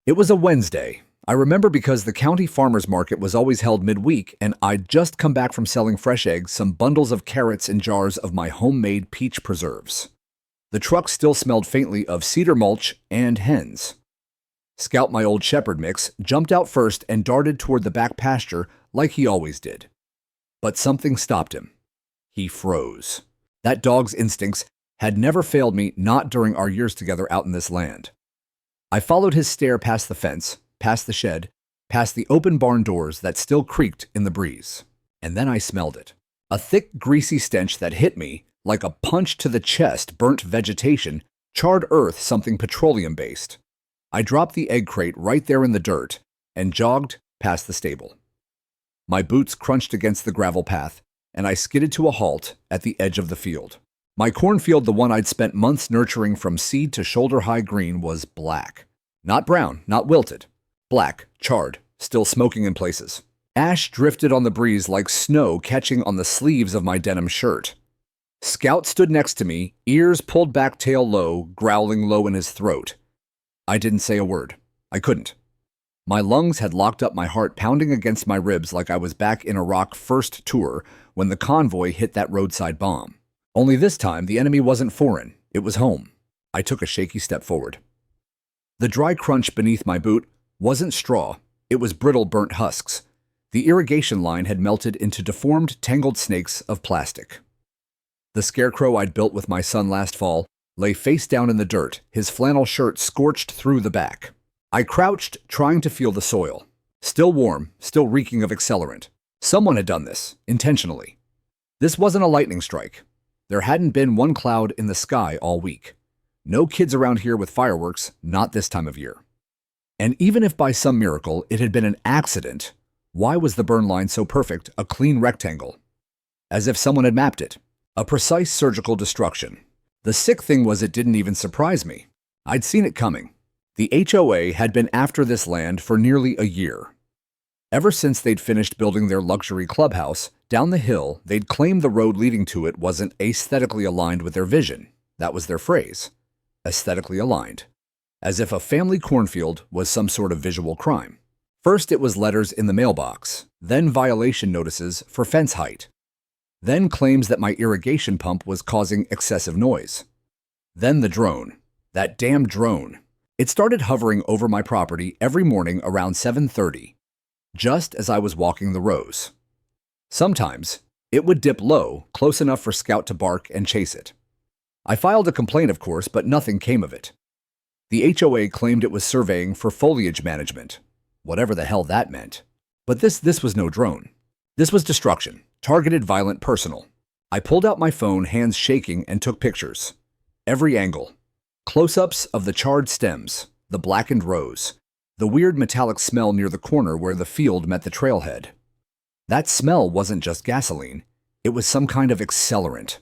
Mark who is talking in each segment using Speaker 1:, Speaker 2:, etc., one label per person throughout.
Speaker 1: It was a Wednesday. I remember because the county farmers market was always held midweek, and I'd just come back from selling fresh eggs, some bundles of carrots, and jars of my homemade peach preserves. The truck still smelled faintly of cedar mulch and hens. Scout, my old shepherd mix, jumped out first and darted toward the back pasture like he always did. But something stopped him. He froze. That dog's instincts had never failed me, not during our years together out in this land. I followed his stare past the fence, past the shed, past the open barn doors that still creaked in the breeze. And then I smelled it. A thick, greasy stench that hit me like a punch to the chest, burnt vegetation, charred earth, something petroleum-based. I dropped the egg crate right there in the dirt and jogged past the stable. My boots crunched against the gravel path, and I skidded to a halt at the edge of the field. My cornfield, the one I'd spent months nurturing from seed to shoulder-high green, was black. Not brown, not wilted. Black, charred, still smoking in places. Ash drifted on the breeze like snow catching on the sleeves of my denim shirt. Scout stood next to me, ears pulled back, tail low, growling low in his throat. I didn't say a word. I couldn't. My lungs had locked up, my heart pounding against my ribs like I was back in Iraq first tour when the convoy hit that roadside bomb. Only this time, the enemy wasn't foreign. It was home. I took a shaky step forward. The dry crunch beneath my boot wasn't straw. It was brittle, burnt husks. The irrigation line had melted into deformed, tangled snakes of plastic. The scarecrow I'd built with my son last fall lay face down in the dirt, his flannel shirt scorched through the back. I crouched, trying to feel the soil. Still warm, still reeking of accelerant. Someone had done this, intentionally. This wasn't a lightning strike. There hadn't been one cloud in the sky all week. No kids around here with fireworks, not this time of year. And even if by some miracle it had been an accident, why was the burn line so perfect, a clean rectangle? As if someone had mapped it. A precise surgical destruction. The sick thing was it didn't even surprise me. I'd seen it coming. The HOA had been after this land for nearly a year. Ever since they'd finished building their luxury clubhouse, down the hill, they'd claimed the road leading to it wasn't aesthetically aligned with their vision. That was their phrase. Aesthetically aligned. As if a family cornfield was some sort of visual crime. First it was letters in the mailbox, then violation notices for fence height. Then claims that my irrigation pump was causing excessive noise. Then the drone. That damn drone. It started hovering over my property every morning around 7:30, just as I was walking the rows. Sometimes, it would dip low, close enough for Scout to bark and chase it. I filed a complaint, of course, but nothing came of it. The HOA claimed it was surveying for foliage management, whatever the hell that meant. But this was no drone. This was destruction, targeted, violent, personal. I pulled out my phone, hands shaking, and took pictures. Every angle. Close-ups of the charred stems, the blackened rows, the weird metallic smell near the corner where the field met the trailhead. That smell wasn't just gasoline. It was some kind of accelerant.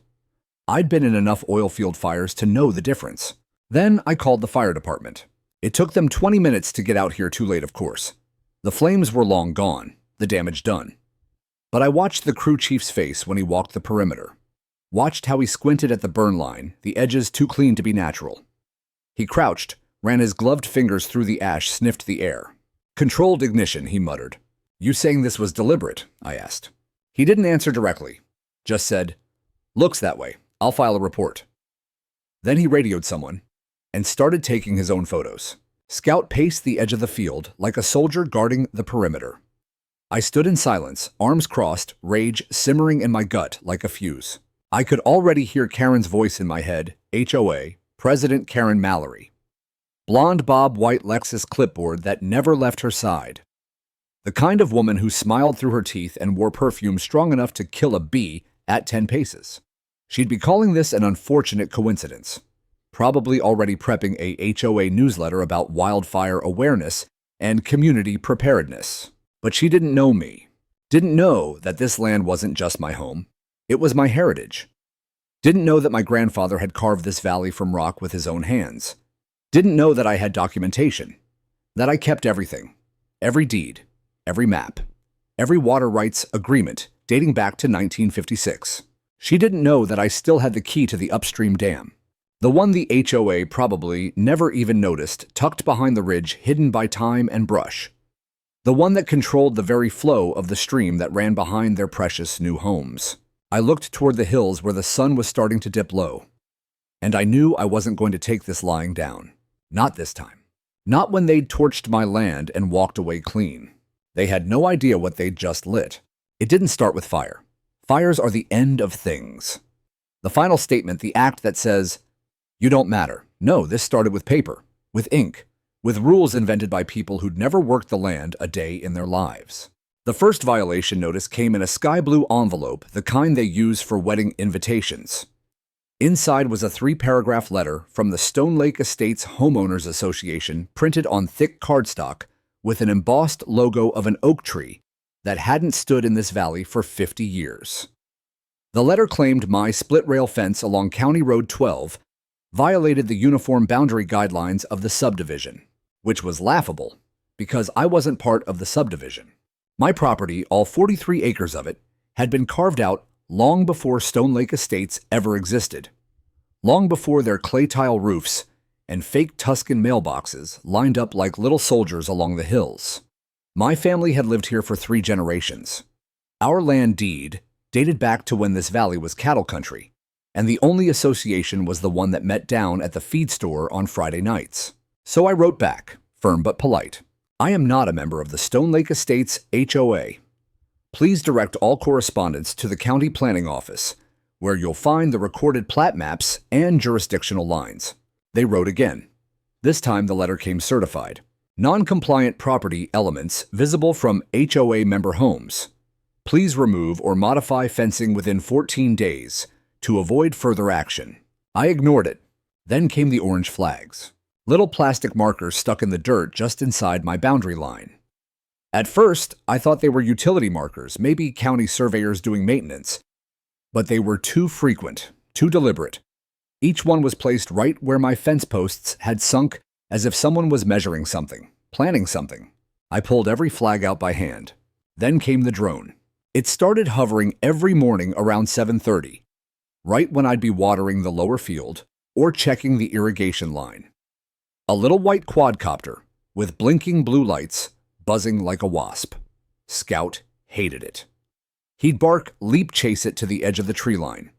Speaker 1: I'd been in enough oil field fires to know the difference. Then I called the fire department. It took them 20 minutes to get out here, too late, of course. The flames were long gone, the damage done. But I watched the crew chief's face when he walked the perimeter. Watched how he squinted at the burn line, the edges too clean to be natural. He crouched, ran his gloved fingers through the ash, sniffed the air. "Controlled ignition," he muttered. "You saying this was deliberate?" I asked. He didn't answer directly, just said, "Looks that way. I'll file a report." Then he radioed someone and started taking his own photos. Scout paced the edge of the field like a soldier guarding the perimeter. I stood in silence, arms crossed, rage simmering in my gut like a fuse. I could already hear Karen's voice in my head, HOA, President Karen Mallory. Blonde bob white Lexus clipboard that never left her side. The kind of woman who smiled through her teeth and wore perfume strong enough to kill a bee at 10 paces. She'd be calling this an unfortunate coincidence. Probably already prepping a HOA newsletter about wildfire awareness and community preparedness. But she didn't know me. Didn't know that this land wasn't just my home. It was my heritage. Didn't know that my grandfather had carved this valley from rock with his own hands. Didn't know that I had documentation. That I kept everything. Every deed. Every map. Every water rights agreement dating back to 1956. She didn't know that I still had the key to the upstream dam. The one the HOA probably never even noticed, tucked behind the ridge, hidden by time and brush. The one that controlled the very flow of the stream that ran behind their precious new homes. I looked toward the hills where the sun was starting to dip low. And I knew I wasn't going to take this lying down. Not this time. Not when they'd torched my land and walked away clean. They had no idea what they'd just lit. It didn't start with fire. Fires are the end of things. The final statement, the act that says, "You don't matter." No, this started with paper, with ink, with rules invented by people who'd never worked the land a day in their lives. The first violation notice came in a sky blue envelope, the kind they use for wedding invitations. Inside was a 3-paragraph letter from the Stone Lake Estates Homeowners Association, printed on thick cardstock with an embossed logo of an oak tree that hadn't stood in this valley for 50 years. The letter claimed my split-rail fence along County Road 12 violated the uniform boundary guidelines of the subdivision, which was laughable because I wasn't part of the subdivision. My property, all 43 acres of it, had been carved out long before Stone Lake Estates ever existed, long before their clay tile roofs and fake Tuscan mailboxes lined up like little soldiers along the hills. My family had lived here for 3 generations. Our land deed dated back to when this valley was cattle country, and the only association was the one that met down at the feed store on Friday nights. So I wrote back, firm but polite. I am not a member of the Stone Lake Estates HOA. Please direct all correspondence to the County Planning Office, where you'll find the recorded plat maps and jurisdictional lines. They wrote again. This time the letter came certified. Non-compliant property elements visible from HOA member homes. Please remove or modify fencing within 14 days to avoid further action. I ignored it. Then came the orange flags. Little plastic markers stuck in the dirt just inside my boundary line. At first, I thought they were utility markers, maybe county surveyors doing maintenance. But they were too frequent, too deliberate. Each one was placed right where my fence posts had sunk, as if someone was measuring something, planning something. I pulled every flag out by hand. Then came the drone. It started hovering every morning around 7:30, right when I'd be watering the lower field or checking the irrigation line. A little white quadcopter with blinking blue lights, buzzing like a wasp. Scout hated it. He'd bark, leap chase it to the edge of the tree line.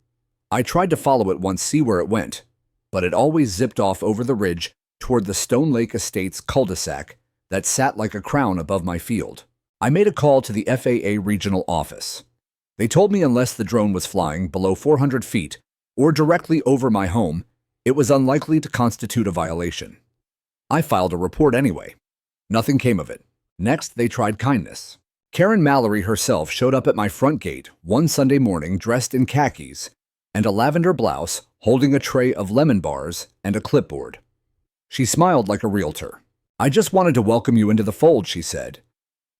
Speaker 1: I tried to follow it once, see where it went, but it always zipped off over the ridge toward the Stone Lake Estates cul-de-sac that sat like a crown above my field. I made a call to the FAA regional office. They told me unless the drone was flying below 400 feet or directly over my home, it was unlikely to constitute a violation. I filed a report anyway. Nothing came of it. Next, they tried kindness. Karen Mallory herself showed up at my front gate one Sunday morning dressed in khakis and a lavender blouse, holding a tray of lemon bars and a clipboard. She smiled like a realtor. "I just wanted to welcome you into the fold," she said,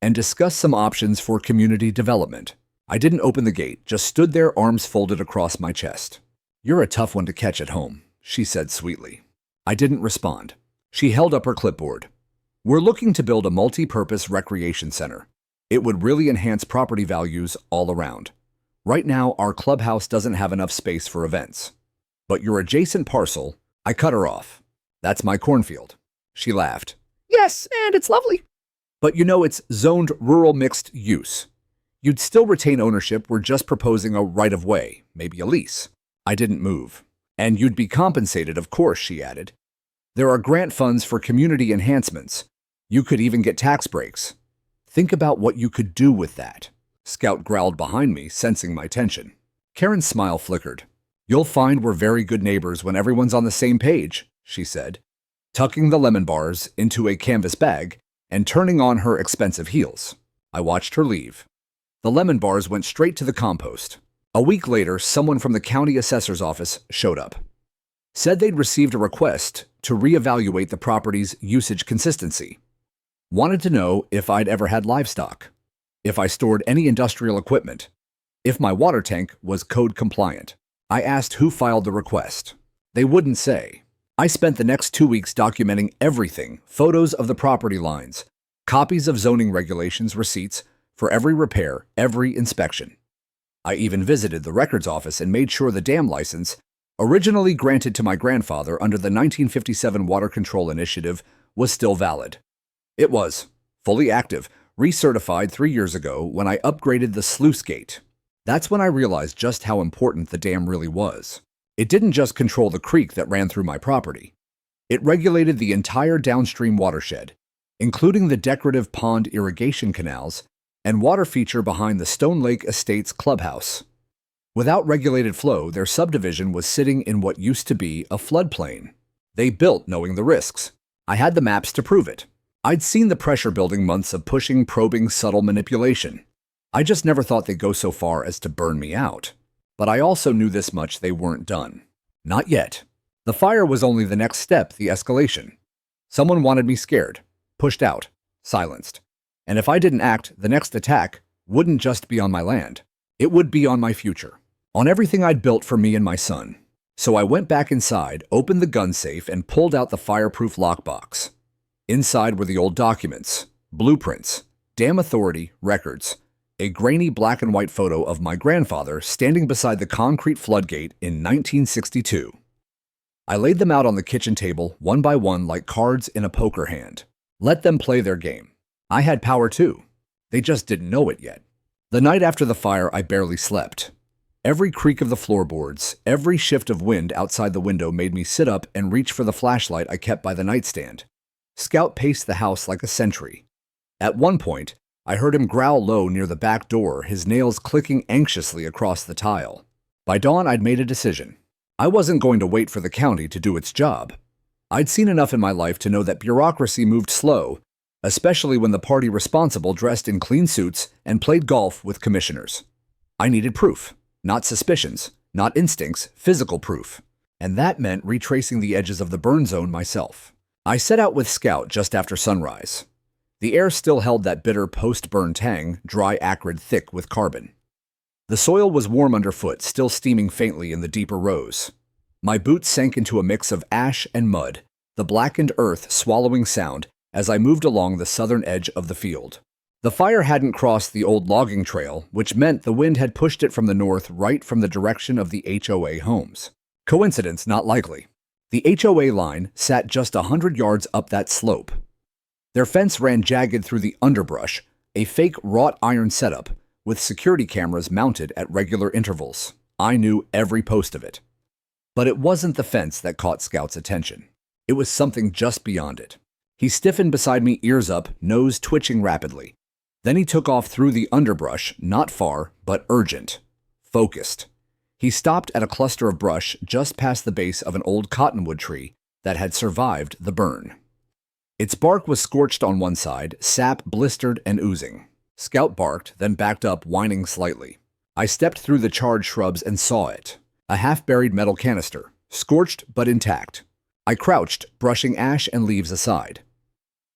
Speaker 1: "and discuss some options for community development." I didn't open the gate, just stood there, arms folded across my chest. "You're a tough one to catch at home," she said sweetly. I didn't respond. She held up her clipboard. "We're looking to build a multi-purpose recreation center. It would really enhance property values all around. Right now, our clubhouse doesn't have enough space for events. But your adjacent parcel," I cut her off. "That's my cornfield." She laughed. "Yes, and it's lovely. But you know, it's zoned rural mixed use. You'd still retain ownership. We're just proposing a right-of-way, maybe a lease." I didn't move. "And you'd be compensated, of course," she added. "There are grant funds for community enhancements. You could even get tax breaks. Think about what you could do with that." Scout growled behind me, sensing my tension. Karen's smile flickered. "You'll find we're very good neighbors when everyone's on the same page," she said, tucking the lemon bars into a canvas bag and turning on her expensive heels. I watched her leave. The lemon bars went straight to the compost. A week later, someone from the county assessor's office showed up. Said they'd received a request to reevaluate the property's usage consistency. Wanted to know if I'd ever had livestock, if I stored any industrial equipment, if my water tank was code compliant. I asked who filed the request. They wouldn't say. I spent the next 2 weeks documenting everything, photos of the property lines, copies of zoning regulations, receipts for every repair, every inspection. I even visited the records office and made sure the dam license originally granted to my grandfather under the 1957 Water Control Initiative, was still valid. It was fully active, recertified 3 years ago when I upgraded the sluice gate. That's when I realized just how important the dam really was. It didn't just control the creek that ran through my property. It regulated the entire downstream watershed, including the decorative pond irrigation canals and water feature behind the Stone Lake Estates clubhouse. Without regulated flow, their subdivision was sitting in what used to be a floodplain. They built knowing the risks. I had the maps to prove it. I'd seen the pressure building months of pushing, probing, subtle manipulation. I just never thought they'd go so far as to burn me out. But I also knew this much: they weren't done. Not yet. The fire was only the next step, the escalation. Someone wanted me scared, pushed out, silenced. And if I didn't act, the next attack wouldn't just be on my land. It would be on my future, on everything I'd built for me and my son. So I went back inside, opened the gun safe, and pulled out the fireproof lockbox. Inside were the old documents, blueprints, dam authority, records, a grainy black and white photo of my grandfather standing beside the concrete floodgate in 1962. I laid them out on the kitchen table, one by one, like cards in a poker hand. Let them play their game. I had power too. They just didn't know it yet. The night after the fire, I barely slept. Every creak of the floorboards, every shift of wind outside the window made me sit up and reach for the flashlight I kept by the nightstand. Scout paced the house like a sentry. At one point, I heard him growl low near the back door, his nails clicking anxiously across the tile. By dawn, I'd made a decision. I wasn't going to wait for the county to do its job. I'd seen enough in my life to know that bureaucracy moved slow, especially when the party responsible dressed in clean suits and played golf with commissioners. I needed proof, not suspicions, not instincts, physical proof. And that meant retracing the edges of the burn zone myself. I set out with Scout just after sunrise. The air still held that bitter post-burn tang, dry, acrid, thick with carbon. The soil was warm underfoot, still steaming faintly in the deeper rows. My boots sank into a mix of ash and mud, the blackened earth swallowing sound as I moved along the southern edge of the field. The fire hadn't crossed the old logging trail, which meant the wind had pushed it from the north, right from the direction of the HOA homes. Coincidence not likely. The HOA line sat just 100 yards up that slope. Their fence ran jagged through the underbrush, a fake wrought iron setup with security cameras mounted at regular intervals. I knew every post of it. But it wasn't the fence that caught Scout's attention. It was something just beyond it. He stiffened beside me, ears up, nose twitching rapidly. Then he took off through the underbrush, not far, but urgent, focused. He stopped at a cluster of brush just past the base of an old cottonwood tree that had survived the burn. Its bark was scorched on one side, sap blistered and oozing. Scout barked, then backed up, whining slightly. I stepped through the charred shrubs and saw it. A half-buried metal canister, scorched but intact. I crouched, brushing ash and leaves aside.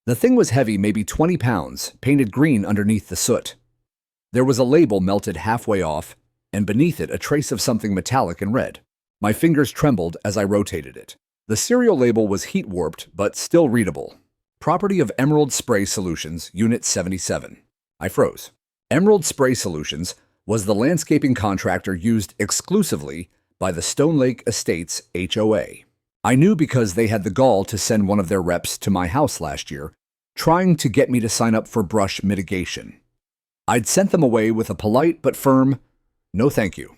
Speaker 1: The thing was heavy, maybe 20 pounds, painted green underneath the soot. There was a label melted halfway off, and beneath it a trace of something metallic and red. My fingers trembled as I rotated it. The serial label was heat-warped, but still readable. Property of Emerald Spray Solutions, Unit 77. I froze. Emerald Spray Solutions was the landscaping contractor used exclusively by the Stone Lake Estates HOA. I knew because they had the gall to send one of their reps to my house last year, trying to get me to sign up for brush mitigation. I'd sent them away with a polite but firm, "No thank you."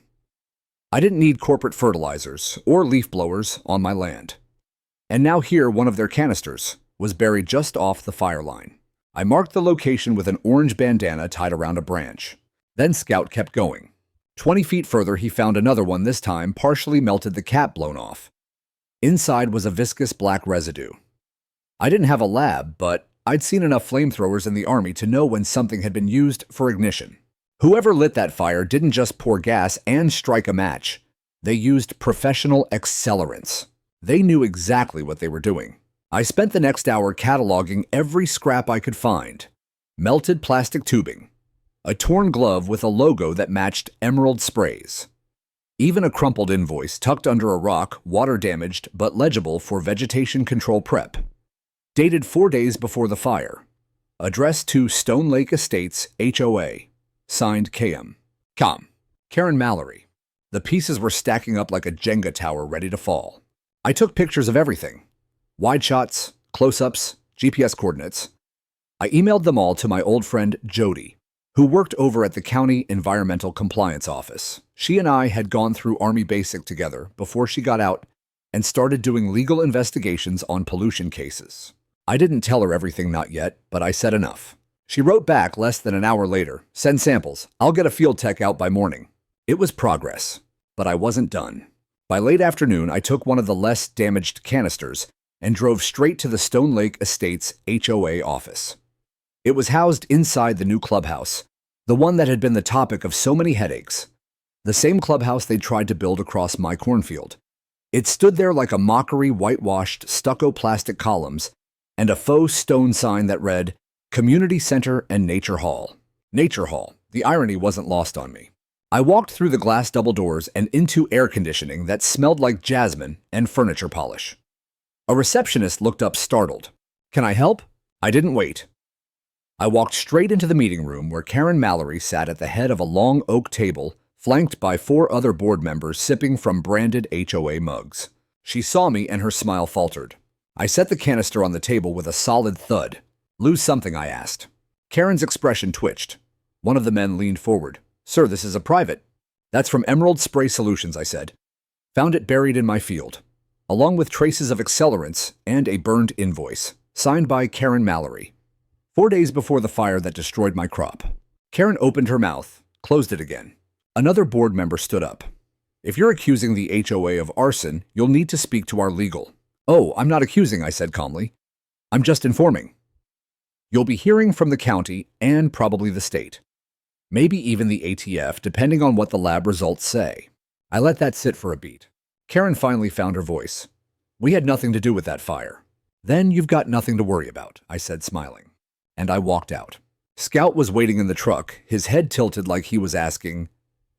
Speaker 1: I didn't need corporate fertilizers or leaf blowers on my land. And now here, one of their canisters was buried just off the fire line. I marked the location with an orange bandana tied around a branch. Then Scout kept going. 20 feet further, he found another one, this time partially melted, the cap blown off. Inside was a viscous black residue. I didn't have a lab, but I'd seen enough flamethrowers in the Army to know when something had been used for ignition. Whoever lit that fire didn't just pour gas and strike a match. They used professional accelerants. They knew exactly what they were doing. I spent the next hour cataloging every scrap I could find. Melted plastic tubing, a torn glove with a logo that matched Emerald Sprays, even a crumpled invoice tucked under a rock, water-damaged but legible for vegetation control prep. Dated 4 days before the fire. Addressed to Stone Lake Estates HOA. Signed KM. Karen Mallory. The pieces were stacking up like a Jenga tower ready to fall. I took pictures of everything. Wide shots, close-ups, GPS coordinates. I emailed them all to my old friend Jody, who worked over at the County Environmental Compliance Office. She and I had gone through Army Basic together before she got out and started doing legal investigations on pollution cases. I didn't tell her everything not yet, but I said enough. She wrote back less than an hour later, "Send samples. I'll get a field tech out by morning." It was progress, but I wasn't done. By late afternoon, I took one of the less damaged canisters and drove straight to the Stone Lake Estates HOA office. It was housed inside the new clubhouse, the one that had been the topic of so many headaches. The same clubhouse they'd tried to build across my cornfield. It stood there like a mockery whitewashed stucco plastic columns and a faux stone sign that read, Community Center and Nature Hall. Nature Hall. The irony wasn't lost on me. I walked through the glass double doors and into air conditioning that smelled like jasmine and furniture polish. A receptionist looked up startled. "Can I help?" I didn't wait. I walked straight into the meeting room where Karen Mallory sat at the head of a long oak table, flanked by 4 other board members sipping from branded HOA mugs. She saw me and her smile faltered. I set the canister on the table with a solid thud. "Lose something?" I asked. Karen's expression twitched. One of the men leaned forward. "Sir, this is a private." "That's from Emerald Spray Solutions," I said. "Found it buried in my field, along with traces of accelerants and a burned invoice, signed by Karen Mallory. 4 days before the fire that destroyed my crop." Karen opened her mouth, closed it again. Another board member stood up. "If you're accusing the HOA of arson, you'll need to speak to our legal." "Oh, I'm not accusing," I said calmly. "I'm just informing. You'll be hearing from the county and probably the state. Maybe even the ATF, depending on what the lab results say." I let that sit for a beat. Karen finally found her voice. "We had nothing to do with that fire." "Then you've got nothing to worry about," I said, smiling. And I walked out. Scout was waiting in the truck, his head tilted like he was asking,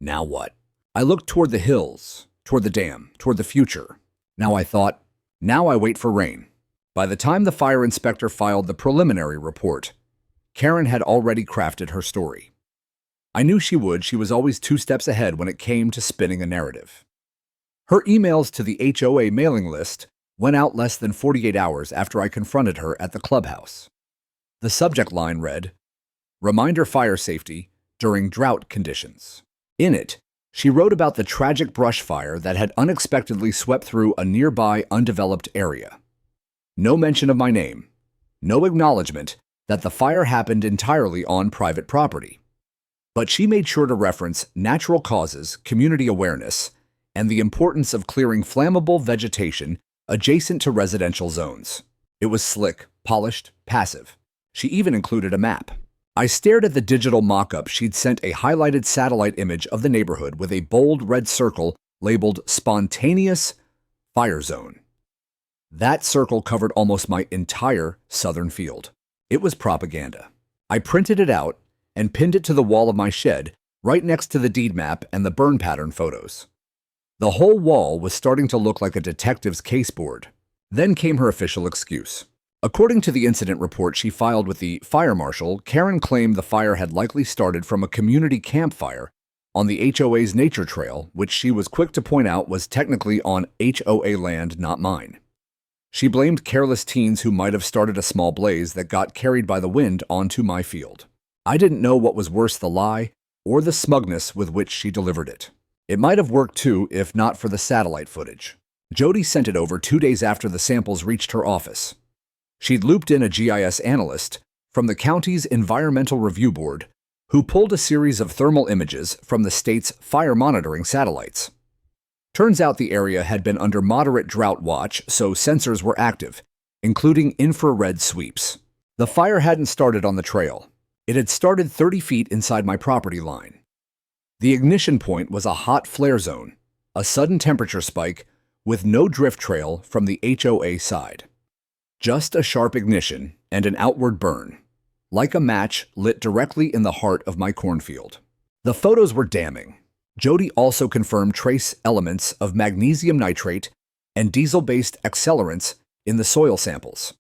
Speaker 1: "Now what?" I looked toward the hills, toward the dam, toward the future. Now I thought, now I wait for rain. By the time the fire inspector filed the preliminary report, Karen had already crafted her story. I knew she would. She was always 2 steps ahead when it came to spinning a narrative. Her emails to the HOA mailing list went out less than 48 hours after I confronted her at the clubhouse. The subject line read, "Reminder fire safety during drought conditions." In it, she wrote about the tragic brush fire that had unexpectedly swept through a nearby undeveloped area. No mention of my name, no acknowledgement that the fire happened entirely on private property. But she made sure to reference natural causes, community awareness, and the importance of clearing flammable vegetation adjacent to residential zones. It was slick, polished, passive. She even included a map. I stared at the digital mock-up she'd sent, a highlighted satellite image of the neighborhood with a bold red circle labeled Spontaneous Fire Zone. That circle covered almost my entire southern field. It was propaganda. I printed it out and pinned it to the wall of my shed, right next to the deed map and the burn pattern photos. The whole wall was starting to look like a detective's caseboard. Then came her official excuse. According to the incident report she filed with the fire marshal, Karen claimed the fire had likely started from a community campfire on the HOA's nature trail, which she was quick to point out was technically on HOA land, not mine. She blamed careless teens who might have started a small blaze that got carried by the wind onto my field. I didn't know what was worse, the lie or the smugness with which she delivered it. It might have worked too if not for the satellite footage. Jody sent it over 2 days after the samples reached her office. She'd looped in a GIS analyst from the county's Environmental Review Board who pulled a series of thermal images from the state's fire monitoring satellites. Turns out the area had been under moderate drought watch, so sensors were active, including infrared sweeps. The fire hadn't started on the trail. It had started 30 feet inside my property line. The ignition point was a hot flare zone, a sudden temperature spike with no drift trail from the HOA side. Just a sharp ignition and an outward burn, like a match lit directly in the heart of my cornfield. The photos were damning. Jody also confirmed trace elements of magnesium nitrate and diesel-based accelerants in the soil samples.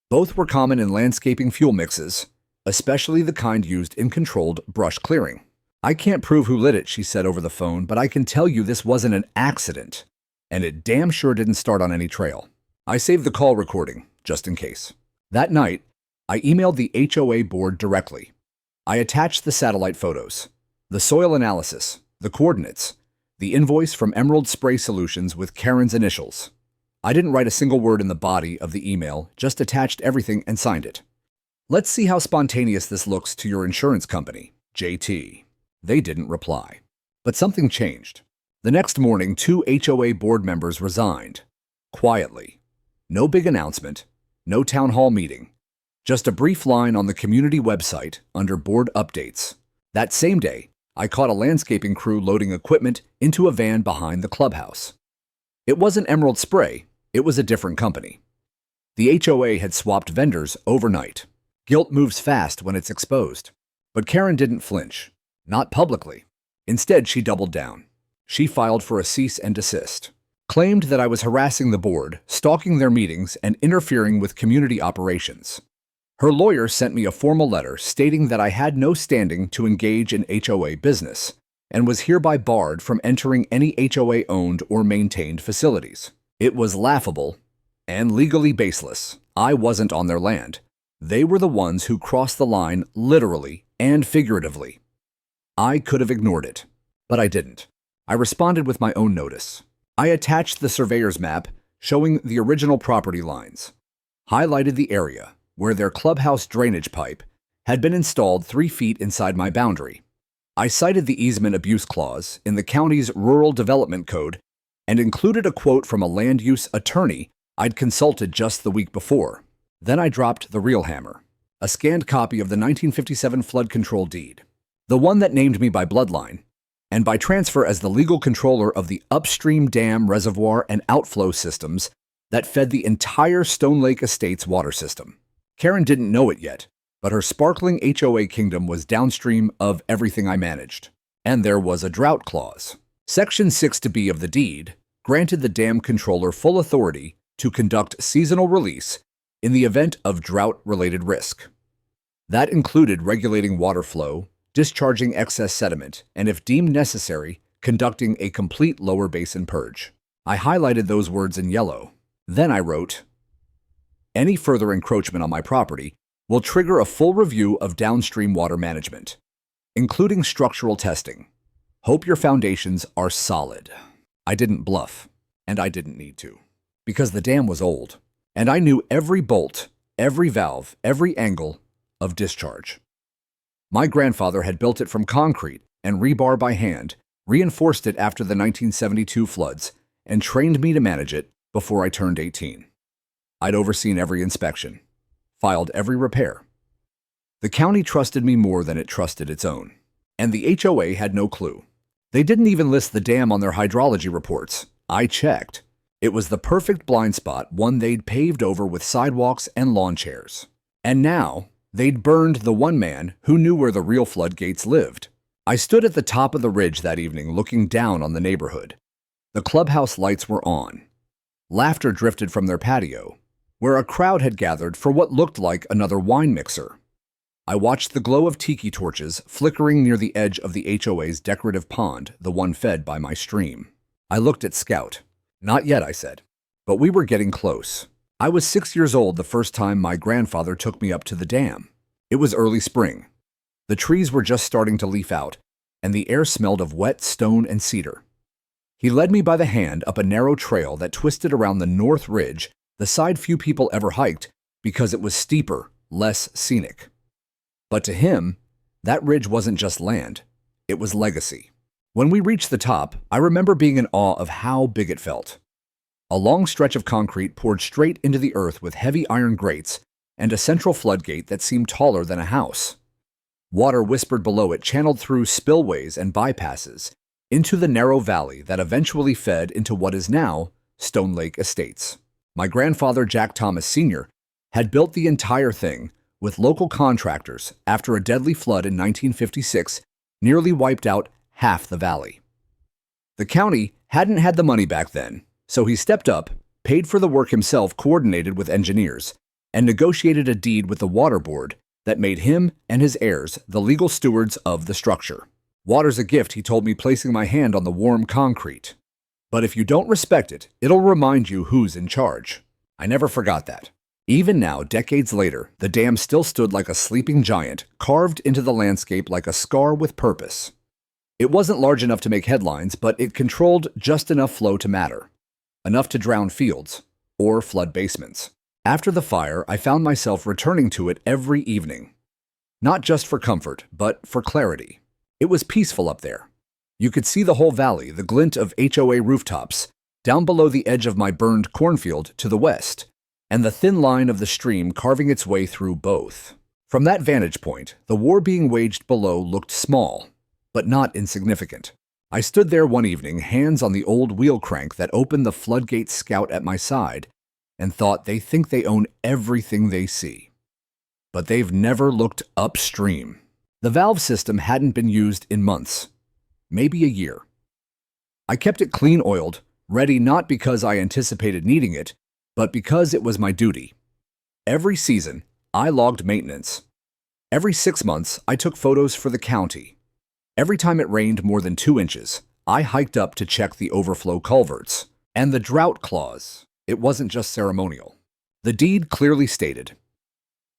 Speaker 1: Both were common in landscaping fuel mixes, especially the kind used in controlled brush clearing. "I can't prove who lit it," she said over the phone, "but I can tell you this wasn't an accident. And it damn sure didn't start on any trail." I saved the call recording, just in case. That night, I emailed the HOA board directly. I attached the satellite photos, the soil analysis, the coordinates, the invoice from Emerald Spray Solutions with Karen's initials. I didn't write a single word in the body of the email, just attached everything and signed it. "Let's see how spontaneous this looks to your insurance company, JT." They didn't reply. But something changed. The next morning, 2 HOA board members resigned. Quietly. No big announcement, no town hall meeting. Just a brief line on the community website under board updates. That same day, I caught a landscaping crew loading equipment into a van behind the clubhouse. It wasn't Emerald Spray, it was a different company. The HOA had swapped vendors overnight. Guilt moves fast when it's exposed. But Karen didn't flinch. Not publicly. Instead, she doubled down. She filed for a cease and desist. Claimed that I was harassing the board, stalking their meetings, and interfering with community operations. Her lawyer sent me a formal letter stating that I had no standing to engage in HOA business and was hereby barred from entering any HOA-owned or maintained facilities. It was laughable and legally baseless. I wasn't on their land. They were the ones who crossed the line literally and figuratively. I could have ignored it, but I didn't. I responded with my own notice. I attached the surveyor's map showing the original property lines, highlighted the area where their clubhouse drainage pipe had been installed 3 feet inside my boundary. I cited the easement abuse clause in the county's Rural Development Code and included a quote from a land use attorney I'd consulted just the week before. Then I dropped the real hammer, a scanned copy of the 1957 flood control deed, the one that named me by bloodline, and by transfer as the legal controller of the upstream dam, reservoir, and outflow systems that fed the entire Stone Lake Estates water system. Karen didn't know it yet, but her sparkling HOA kingdom was downstream of everything I managed. And there was a drought clause. Section 6-B of the deed granted the dam controller full authority to conduct seasonal release in the event of drought-related risk. That included regulating water flow, discharging excess sediment, and if deemed necessary, conducting a complete lower basin purge. I highlighted those words in yellow. Then I wrote, "Any further encroachment on my property will trigger a full review of downstream water management, including structural testing. Hope your foundations are solid." I didn't bluff, and I didn't need to, because the dam was old, and I knew every bolt, every valve, every angle of discharge. My grandfather had built it from concrete and rebar by hand, reinforced it after the 1972 floods, and trained me to manage it before I turned 18. I'd overseen every inspection, filed every repair. The county trusted me more than it trusted its own, and the HOA had no clue. They didn't even list the dam on their hydrology reports. I checked. It was the perfect blind spot, one they'd paved over with sidewalks and lawn chairs. And now, they'd burned the one man who knew where the real floodgates lived. I stood at the top of the ridge that evening looking down on the neighborhood. The clubhouse lights were on. Laughter drifted from their patio, where a crowd had gathered for what looked like another wine mixer. I watched the glow of tiki torches flickering near the edge of the HOA's decorative pond, the one fed by my stream. I looked at Scout. "Not yet," I said. But we were getting close. I was 6 years old the first time my grandfather took me up to the dam. It was early spring. The trees were just starting to leaf out, and the air smelled of wet stone and cedar. He led me by the hand up a narrow trail that twisted around the north ridge, the side few people ever hiked because it was steeper, less scenic. But to him, that ridge wasn't just land, it was legacy. When we reached the top, I remember being in awe of how big it felt. A long stretch of concrete poured straight into the earth with heavy iron grates and a central floodgate that seemed taller than a house. Water whispered below it, channeled through spillways and bypasses into the narrow valley that eventually fed into what is now Stone Lake Estates. My grandfather, Jack Thomas Sr., had built the entire thing with local contractors after a deadly flood in 1956 nearly wiped out half the valley. The county hadn't had the money back then, so he stepped up, paid for the work himself, coordinated with engineers, and negotiated a deed with the water board that made him and his heirs the legal stewards of the structure. Water's a gift, he told me, placing my hand on the warm concrete. But if you don't respect it, it'll remind you who's in charge. I never forgot that. Even now, decades later, the dam still stood like a sleeping giant, carved into the landscape like a scar with purpose. It wasn't large enough to make headlines, but it controlled just enough flow to matter. Enough to drown fields or flood basements. After the fire, I found myself returning to it every evening. Not just for comfort, but for clarity. It was peaceful up there. You could see the whole valley, the glint of HOA rooftops, down below the edge of my burned cornfield to the west, and the thin line of the stream carving its way through both. From that vantage point, the war being waged below looked small, but not insignificant. I stood there one evening, hands on the old wheel crank that opened the floodgate Scout at my side, and thought they think they own everything they see. But they've never looked upstream. The valve system hadn't been used in months, maybe a year. I kept it clean oiled, ready not because I anticipated needing it, but because it was my duty. Every season, I logged maintenance. Every 6 months, I took photos for the county. Every time it rained more than 2 inches, I hiked up to check the overflow culverts. And the drought clause, it wasn't just ceremonial. The deed clearly stated,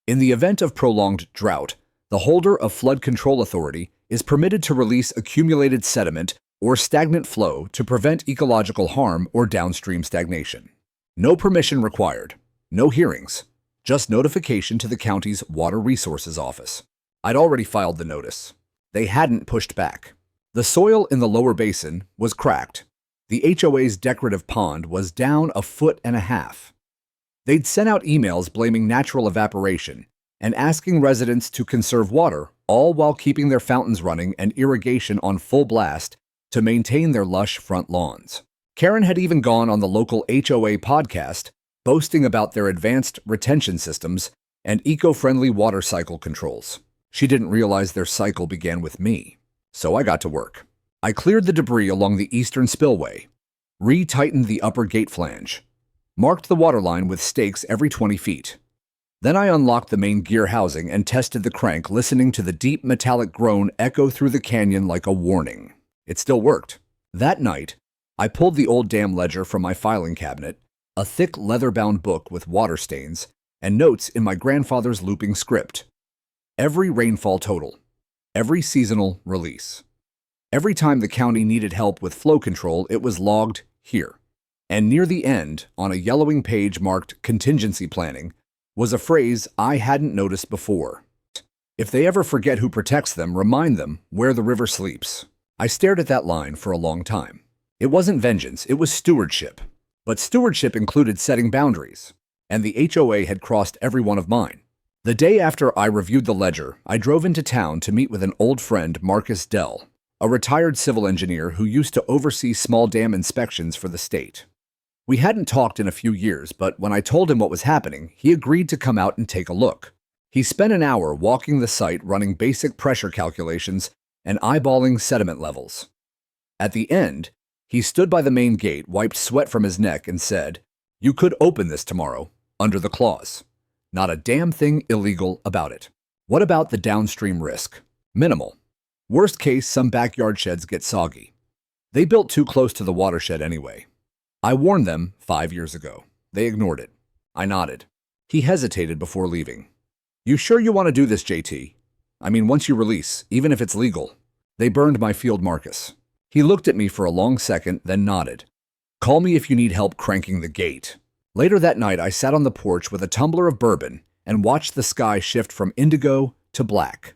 Speaker 1: in the event of prolonged drought, the holder of flood control authority is permitted to release accumulated sediment or stagnant flow to prevent ecological harm or downstream stagnation. No permission required, no hearings, just notification to the county's Water Resources Office. I'd already filed the notice. They hadn't pushed back. The soil in the lower basin was cracked. The HOA's decorative pond was down 1.5 feet. They'd sent out emails blaming natural evaporation and asking residents to conserve water, all while keeping their fountains running and irrigation on full blast to maintain their lush front lawns. Karen had even gone on the local HOA podcast, boasting about their advanced retention systems and eco-friendly water cycle controls. She didn't realize their cycle began with me. So I got to work. I cleared the debris along the eastern spillway, re-tightened the upper gate flange, marked the waterline with stakes every 20 feet. Then I unlocked the main gear housing and tested the crank, listening to the deep metallic groan echo through the canyon like a warning. It still worked. That night, I pulled the old dam ledger from my filing cabinet, a thick leather-bound book with water stains, and notes in my grandfather's looping script. Every rainfall total, every seasonal release. Every time the county needed help with flow control, it was logged here. And near the end, on a yellowing page marked contingency planning, was a phrase I hadn't noticed before. If they ever forget who protects them, remind them where the river sleeps. I stared at that line for a long time. It wasn't vengeance, it was stewardship. But stewardship included setting boundaries, and the HOA had crossed every one of mine. The day after I reviewed the ledger, I drove into town to meet with an old friend, Marcus Dell, a retired civil engineer who used to oversee small dam inspections for the state. We hadn't talked in a few years, but when I told him what was happening, he agreed to come out and take a look. He spent an hour walking the site, running basic pressure calculations and eyeballing sediment levels. At the end, he stood by the main gate, wiped sweat from his neck, and said, "You could open this tomorrow, under the clause. Not a damn thing illegal about it. What about the downstream risk? Minimal. Worst case, some backyard sheds get soggy. They built too close to the watershed anyway. I warned them 5 years ago. They ignored it." I nodded. He hesitated before leaving. "You sure you want to do this, JT? I mean, once you release, even if it's legal." They burned my field, Marcus. He looked at me for a long second, then nodded. "Call me if you need help cranking the gate." Later that night, I sat on the porch with a tumbler of bourbon and watched the sky shift from indigo to black.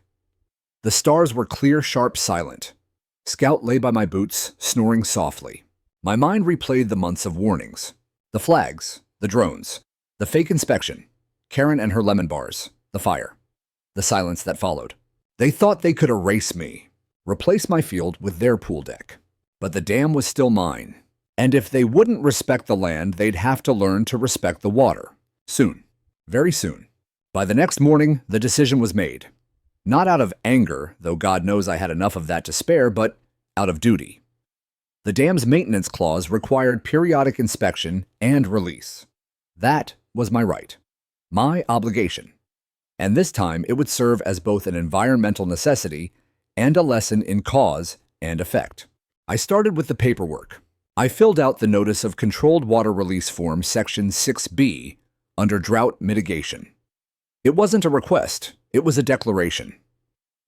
Speaker 1: The stars were clear, sharp, silent. Scout lay by my boots, snoring softly. My mind replayed the months of warnings. The flags, the drones, the fake inspection, Karen and her lemon bars, the fire, the silence that followed. They thought they could erase me, replace my field with their pool deck. But the dam was still mine. And if they wouldn't respect the land, they'd have to learn to respect the water. Soon. Very soon. By the next morning, the decision was made. Not out of anger, though God knows I had enough of that to spare, but out of duty. The dam's maintenance clause required periodic inspection and release. That was my right. My obligation. And this time, it would serve as both an environmental necessity and a lesson in cause and effect. I started with the paperwork. I filled out the Notice of Controlled Water Release Form Section 6B under Drought Mitigation. It wasn't a request, it was a declaration.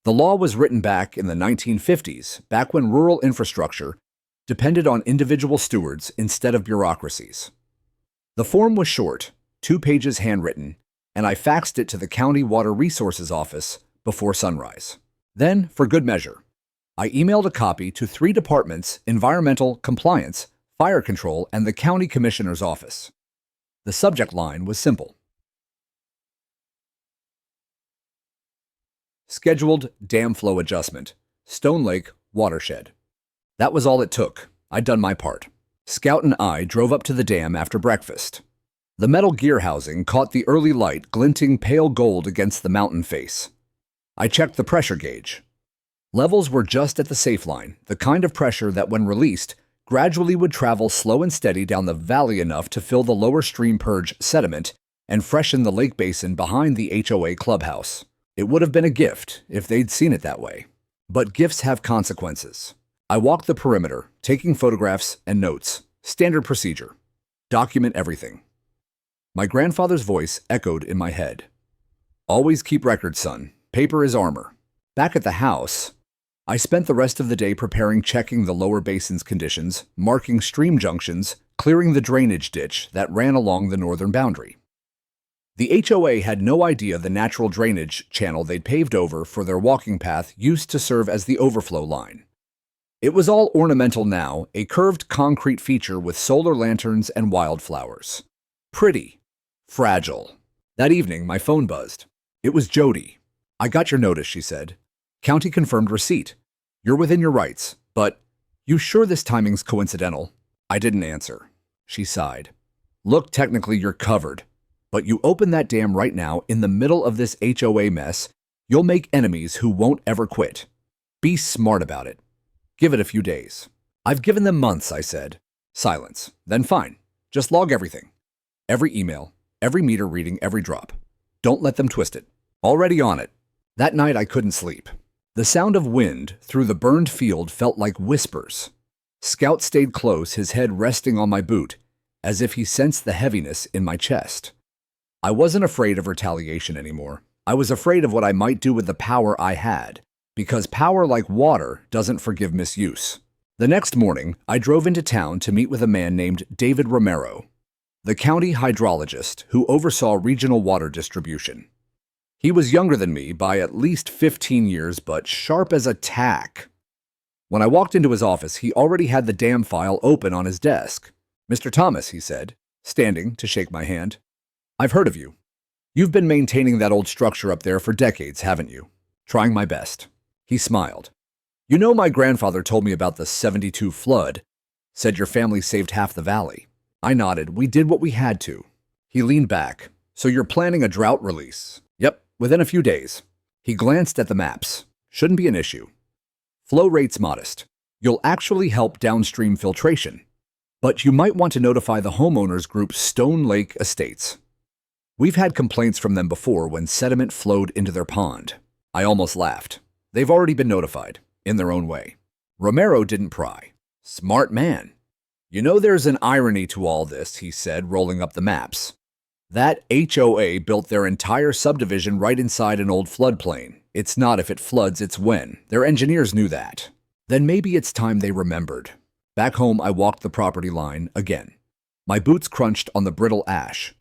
Speaker 1: The law was written back in the 1950s, back when rural infrastructure depended on individual stewards instead of bureaucracies. The form was short, 2 pages handwritten, and I faxed it to the County Water Resources Office before sunrise. Then, for good measure, I emailed a copy to 3 departments: Environmental, Compliance, Fire Control, and the County Commissioner's Office. The subject line was simple: Scheduled Dam Flow Adjustment, Stone Lake Watershed. That was all it took. I'd done my part. Scout and I drove up to the dam after breakfast. The metal gear housing caught the early light glinting pale gold against the mountain face. I checked the pressure gauge. Levels were just at the safe line, the kind of pressure that, when released, gradually would travel slow and steady down the valley enough to fill the lower stream purge sediment and freshen the lake basin behind the HOA clubhouse. It would have been a gift if they'd seen it that way. But gifts have consequences. I walked the perimeter, taking photographs and notes. Standard procedure. Document everything. My grandfather's voice echoed in my head. Always keep records, son. Paper is armor. Back at the house, I spent the rest of the day checking the lower basin's conditions, marking stream junctions, clearing the drainage ditch that ran along the northern boundary. The HOA had no idea the natural drainage channel they'd paved over for their walking path used to serve as the overflow line. It was all ornamental now, a curved concrete feature with solar lanterns and wildflowers. Pretty. Fragile. That evening, my phone buzzed. It was Jody. "I got your notice," she said. "County confirmed receipt. You're within your rights, but you sure this timing's coincidental?" I didn't answer. She sighed. "Look, technically you're covered, but you open that dam right now in the middle of this HOA mess, you'll make enemies who won't ever quit. Be smart about it. Give it a few days." "I've given them months," I said. Silence. "Then fine. Just log everything. Every email, every meter reading, every drop. Don't let them twist it." Already on it. That night I couldn't sleep. The sound of wind through the burned field felt like whispers. Scout stayed close, his head resting on my boot, as if he sensed the heaviness in my chest. I wasn't afraid of retaliation anymore. I was afraid of what I might do with the power I had, because power, like water, doesn't forgive misuse. The next morning, I drove into town to meet with a man named David Romero, the county hydrologist who oversaw regional water distribution. He was younger than me by at least 15 years, but sharp as a tack. When I walked into his office, he already had the dam file open on his desk. "Mr. Thomas," he said, standing to shake my hand, "I've heard of you. You've been maintaining that old structure up there for decades, haven't you?" "Trying my best." He smiled. "You know, my grandfather told me about the '72 flood. Said your family saved half the valley." I nodded. "We did what we had to." He leaned back. "So you're planning a drought release?" "Yep, within a few days." He glanced at the maps. "Shouldn't be an issue. Flow rate's modest. You'll actually help downstream filtration. But you might want to notify the homeowners group Stone Lake Estates. We've had complaints from them before when sediment flowed into their pond." I almost laughed. "They've already been notified, in their own way." Romero didn't pry. Smart man. "You know, there's an irony to all this," he said, rolling up the maps. "That HOA built their entire subdivision right inside an old floodplain. It's not if it floods, it's when. Their engineers knew that. Then maybe it's time they remembered." Back home, I walked the property line again. My boots crunched on the brittle ash.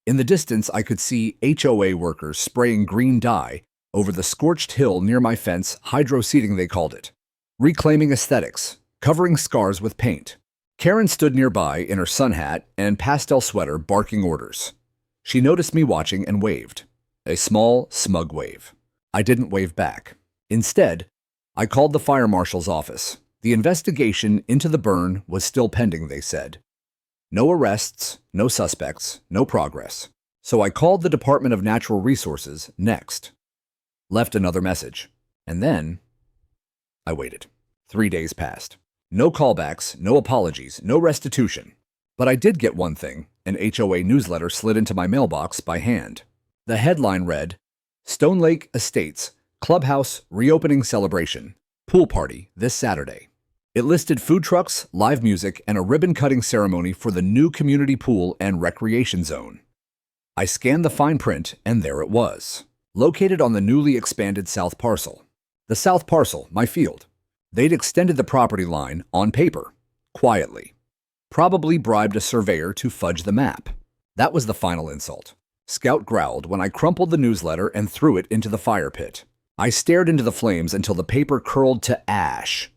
Speaker 1: In the distance, I could see HOA workers spraying green dye over the scorched hill near my fence, hydro-seeding they called it. Reclaiming aesthetics, covering scars with paint. Karen stood nearby in her sun hat and pastel sweater, barking orders. She noticed me watching and waved. A small, smug wave. I didn't wave back. Instead, I called the fire marshal's office. The investigation into the burn was still pending, they said. No arrests, no suspects, no progress. So I called the Department of Natural Resources next. Left another message. And then I waited. 3 days passed. No callbacks, no apologies, no restitution. But I did get one thing. An HOA newsletter slid into my mailbox by hand. The headline read, "Stone Lake Estates Clubhouse reopening celebration. Pool party this Saturday. It listed food trucks, live music, and a ribbon-cutting ceremony for the new community pool and recreation zone. I scanned the fine print, and there it was. Located on the newly expanded South Parcel. The South Parcel, my field. They'd extended the property line, on paper, quietly. Probably bribed a surveyor to fudge the map. That was the final insult. Scout growled when I crumpled the newsletter and threw it into the fire pit. I stared into the flames until the paper curled to ash.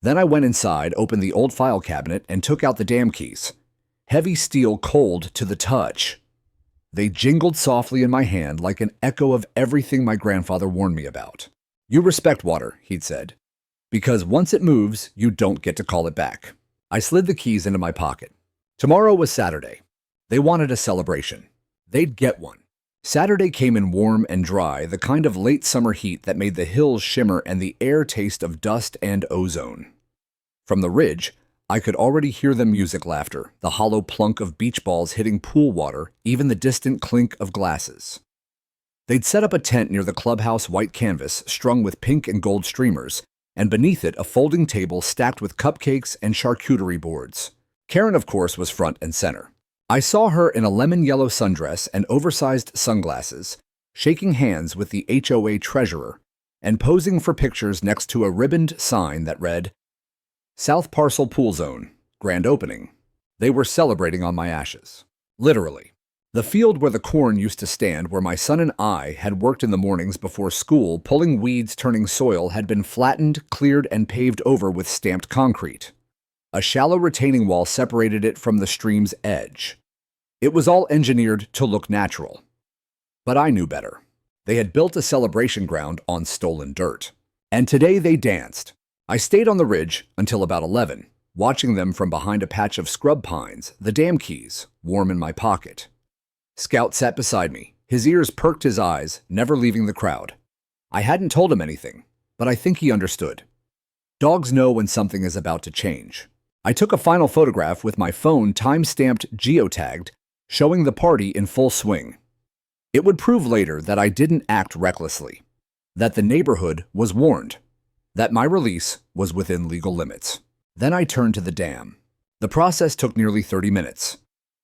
Speaker 1: Then I went inside, opened the old file cabinet, and took out the damn keys. Heavy steel cold to the touch. They jingled softly in my hand like an echo of everything my grandfather warned me about. You respect water, he'd said, because once it moves, you don't get to call it back. I slid the keys into my pocket. Tomorrow was Saturday. They wanted a celebration. They'd get one. Saturday came in warm and dry, the kind of late summer heat that made the hills shimmer and the air taste of dust and ozone. From the ridge, I could already hear the music laughter, the hollow plunk of beach balls hitting pool water, even the distant clink of glasses. They'd set up a tent near the clubhouse white canvas strung with pink and gold streamers, and beneath it a folding table stacked with cupcakes and charcuterie boards. Karen, of course, was front and center. I saw her in a lemon-yellow sundress and oversized sunglasses, shaking hands with the HOA treasurer and posing for pictures next to a ribboned sign that read, South Parcel Pool Zone, Grand Opening. They were celebrating on my ashes. Literally. The field where the corn used to stand, where my son and I had worked in the mornings before school, pulling weeds, turning soil, had been flattened, cleared, and paved over with stamped concrete. A shallow retaining wall separated it from the stream's edge. It was all engineered to look natural. But I knew better. They had built a celebration ground on stolen dirt. And today they danced. I stayed on the ridge until about 11, watching them from behind a patch of scrub pines, the damn keys, warm in my pocket. Scout sat beside me. His ears perked his eyes, never leaving the crowd. I hadn't told him anything, but I think he understood. Dogs know when something is about to change. I took a final photograph with my phone time-stamped geotagged, showing the party in full swing. It would prove later that I didn't act recklessly, that the neighborhood was warned, that my release was within legal limits. Then I turned to the dam. The process took nearly 30 minutes.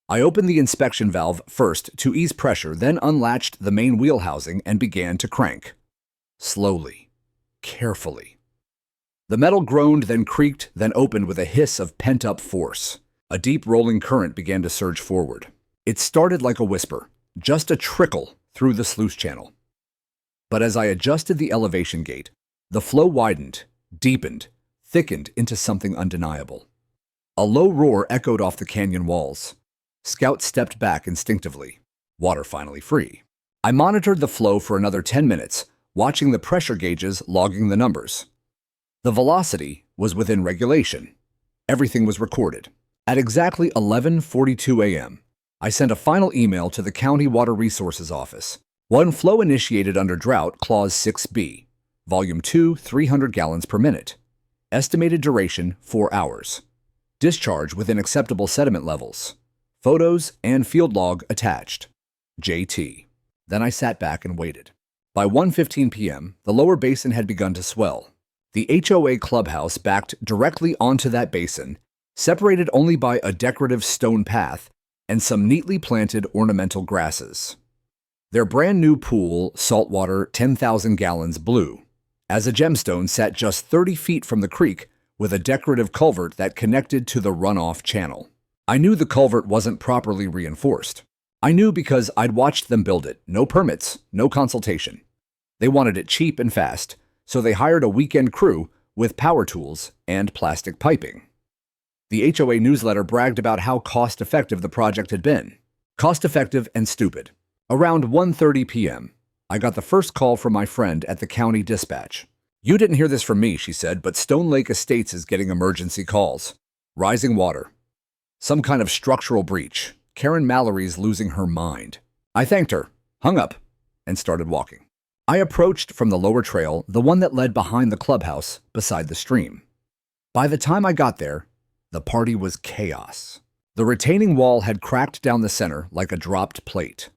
Speaker 1: I opened the inspection valve first to ease pressure, then unlatched the main wheel housing and began to crank. Slowly, carefully. The metal groaned, then creaked, then opened with a hiss of pent-up force. A deep rolling current began to surge forward. It started like a whisper, just a trickle through the sluice channel. But as I adjusted the elevation gate, the flow widened, deepened, thickened into something undeniable. A low roar echoed off the canyon walls. Scout stepped back instinctively. Water finally free. I monitored the flow for another 10 minutes, watching the pressure gauges logging the numbers. The velocity was within regulation. Everything was recorded. At exactly 11:42 a.m., I sent a final email to the County Water Resources Office. One flow initiated under drought, Clause 6B, Volume 2, 300 gallons per minute. Estimated duration, 4 hours. Discharge within acceptable sediment levels. Photos and field log attached. JT. Then I sat back and waited. By 1:15 p.m., the lower basin had begun to swell. The HOA clubhouse backed directly onto that basin, separated only by a decorative stone path and some neatly planted ornamental grasses. Their brand new pool, saltwater, 10,000 gallons blue, as a gemstone, sat just 30 feet from the creek with a decorative culvert that connected to the runoff channel. I knew the culvert wasn't properly reinforced. I knew because I'd watched them build it. No permits, no consultation. They wanted it cheap and fast, so they hired a weekend crew with power tools and plastic piping. The HOA newsletter bragged about how cost-effective the project had been. Cost-effective and stupid. Around 1:30 p.m., I got the first call from my friend at the county dispatch. You didn't hear this from me, she said, but Stone Lake Estates is getting emergency calls. Rising water. Some kind of structural breach. Karen Mallory's losing her mind. I thanked her, hung up, and started walking. I approached from the lower trail, the one that led behind the clubhouse beside the stream. By the time I got there, the party was chaos. The retaining wall had cracked down the center like a dropped plate.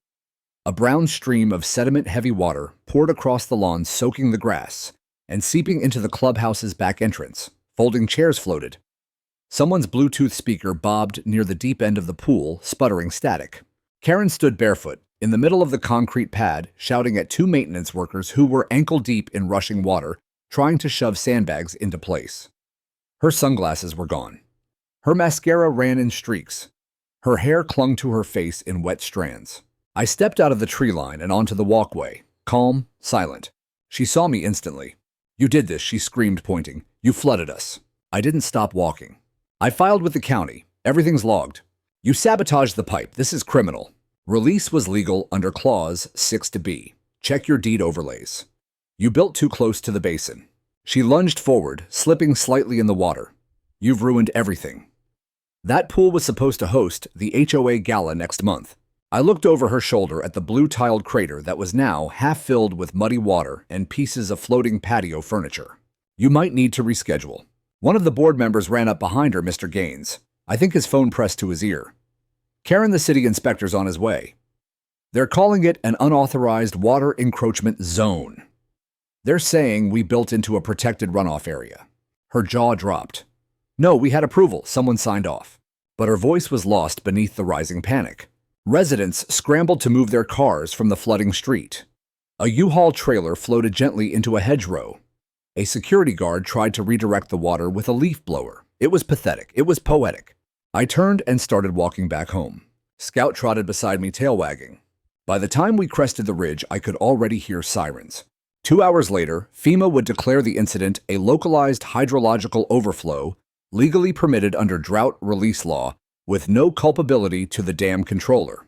Speaker 1: A brown stream of sediment-heavy water poured across the lawn, soaking the grass and seeping into the clubhouse's back entrance. Folding chairs floated. Someone's Bluetooth speaker bobbed near the deep end of the pool, sputtering static. Karen stood barefoot in the middle of the concrete pad, shouting at two maintenance workers who were ankle-deep in rushing water, trying to shove sandbags into place. Her sunglasses were gone. Her mascara ran in streaks. Her hair clung to her face in wet strands. I stepped out of the tree line and onto the walkway, calm, silent. She saw me instantly. "You did this," she screamed, pointing. "You flooded us." I didn't stop walking. "I filed with the county. Everything's logged." "You sabotaged the pipe. This is criminal." "Release was legal under Clause 6-B. Check your deed overlays." "You built too close to the basin." She lunged forward, slipping slightly in the water. "You've ruined everything." That pool was supposed to host the HOA gala next month. I looked over her shoulder at the blue-tiled crater that was now half filled with muddy water and pieces of floating patio furniture. "You might need to reschedule." One of the board members ran up behind her, Mr. Gaines. I think his phone pressed to his ear. "Karen, the city inspector's on his way. They're calling it an unauthorized water encroachment zone. They're saying we built into a protected runoff area." Her jaw dropped. "No, we had approval. Someone signed off." But her voice was lost beneath the rising panic. Residents scrambled to move their cars from the flooding street. A U-Haul trailer floated gently into a hedgerow. A security guard tried to redirect the water with a leaf blower. It was pathetic. It was poetic. I turned and started walking back home. Scout trotted beside me, tail wagging. By the time we crested the ridge, I could already hear sirens. 2 hours later, FEMA would declare the incident a localized hydrological overflow, legally permitted under drought release law, with no culpability to the dam controller.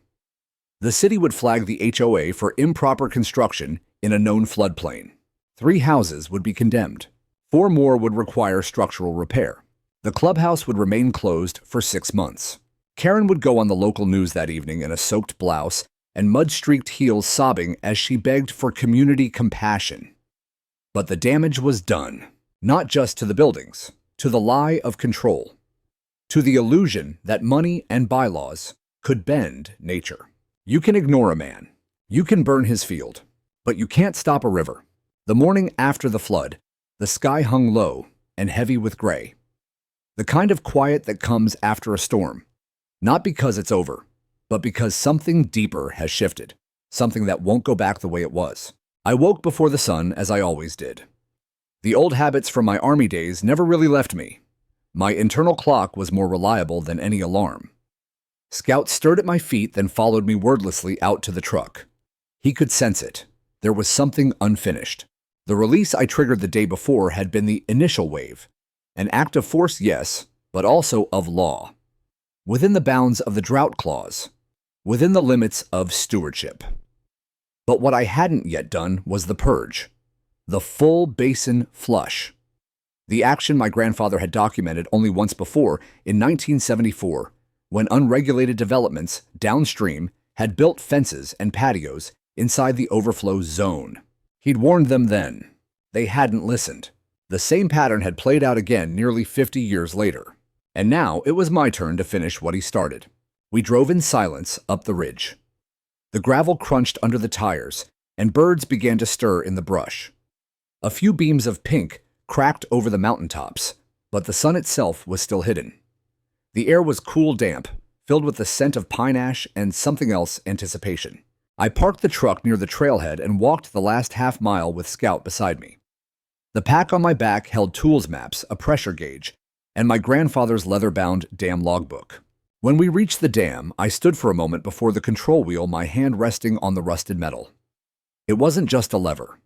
Speaker 1: The city would flag the HOA for improper construction in a known floodplain. 3 houses would be condemned. 4 more would require structural repair. The clubhouse would remain closed for 6 months. Karen would go on the local news that evening in a soaked blouse and mud-streaked heels, sobbing as she begged for community compassion. But the damage was done, not just to the buildings, to the lie of control, to the illusion that money and bylaws could bend nature. You can ignore a man. You can burn his field. But you can't stop a river. The morning after the flood, the sky hung low and heavy with gray. The kind of quiet that comes after a storm, not because it's over, but because something deeper has shifted, something that won't go back the way it was. I woke before the sun, as I always did. The old habits from my army days never really left me. My internal clock was more reliable than any alarm. Scout stirred at my feet, then followed me wordlessly out to the truck. He could sense it. There was something unfinished. The release I triggered the day before had been the initial wave. An act of force, yes, but also of law. Within the bounds of the drought clause. Within the limits of stewardship. But what I hadn't yet done was the purge. The full basin flush. The action my grandfather had documented only once before, in 1974, when unregulated developments downstream had built fences and patios inside the overflow zone. He'd warned them then. They hadn't listened. The same pattern had played out again nearly 50 years later. And now it was my turn to finish what he started. We drove in silence up the ridge. The gravel crunched under the tires, and birds began to stir in the brush. A few beams of pink cracked over the mountaintops, but the sun itself was still hidden. The air was cool, damp, filled with the scent of pine ash and something else, anticipation. I parked the truck near the trailhead and walked the last half mile with Scout beside me. The pack on my back held tools maps, a pressure gauge, and my grandfather's leather-bound dam logbook. When we reached the dam, I stood for a moment before the control wheel, my hand resting on the rusted metal. It wasn't just a lever.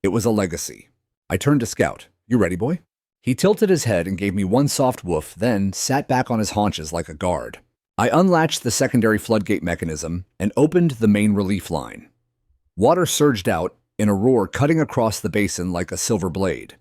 Speaker 1: It was a legacy. I turned to Scout. "You ready, boy?" He tilted his head and gave me one soft woof, then sat back on his haunches like a guard. I unlatched the secondary floodgate mechanism and opened the main relief line. Water surged out in a roar, cutting across the basin like a silver blade.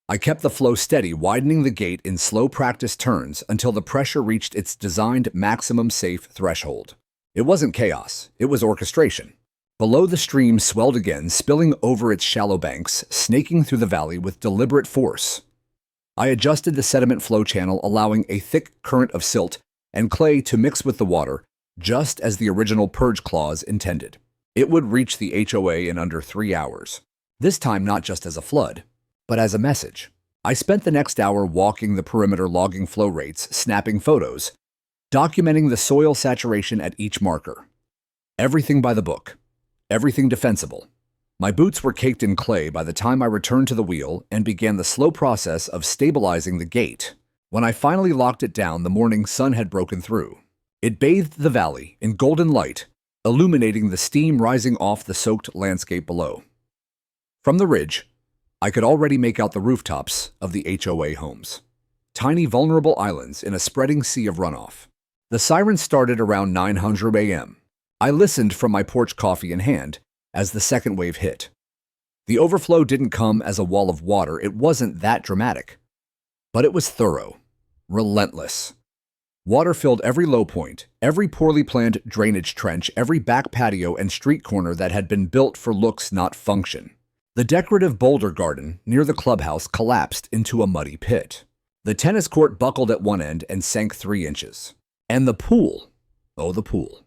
Speaker 1: I kept the flow steady, widening the gate in slow practice turns until the pressure reached its designed maximum safe threshold. It wasn't chaos, it was orchestration. Below, the stream swelled again, spilling over its shallow banks, snaking through the valley with deliberate force. I adjusted the sediment flow channel, allowing a thick current of silt and clay to mix with the water, just as the original purge clause intended. It would reach the HOA in under 3 hours. This time not just as a flood, but as a message. I spent the next hour walking the perimeter, logging flow rates, snapping photos, documenting the soil saturation at each marker. Everything by the book. Everything defensible. My boots were caked in clay by the time I returned to the wheel and began the slow process of stabilizing the gate. When I finally locked it down, the morning sun had broken through. It bathed the valley in golden light, illuminating the steam rising off the soaked landscape below. From the ridge, I could already make out the rooftops of the HOA homes. Tiny vulnerable islands in a spreading sea of runoff. The siren started around 900 a.m. I listened from my porch, coffee in hand, as the second wave hit. The overflow didn't come as a wall of water. It wasn't that dramatic. But it was thorough, relentless. Water filled every low point, every poorly planned drainage trench, every back patio and street corner that had been built for looks, not function. The decorative boulder garden near the clubhouse collapsed into a muddy pit. The tennis court buckled at one end and sank 3 inches. And the pool, oh, the pool.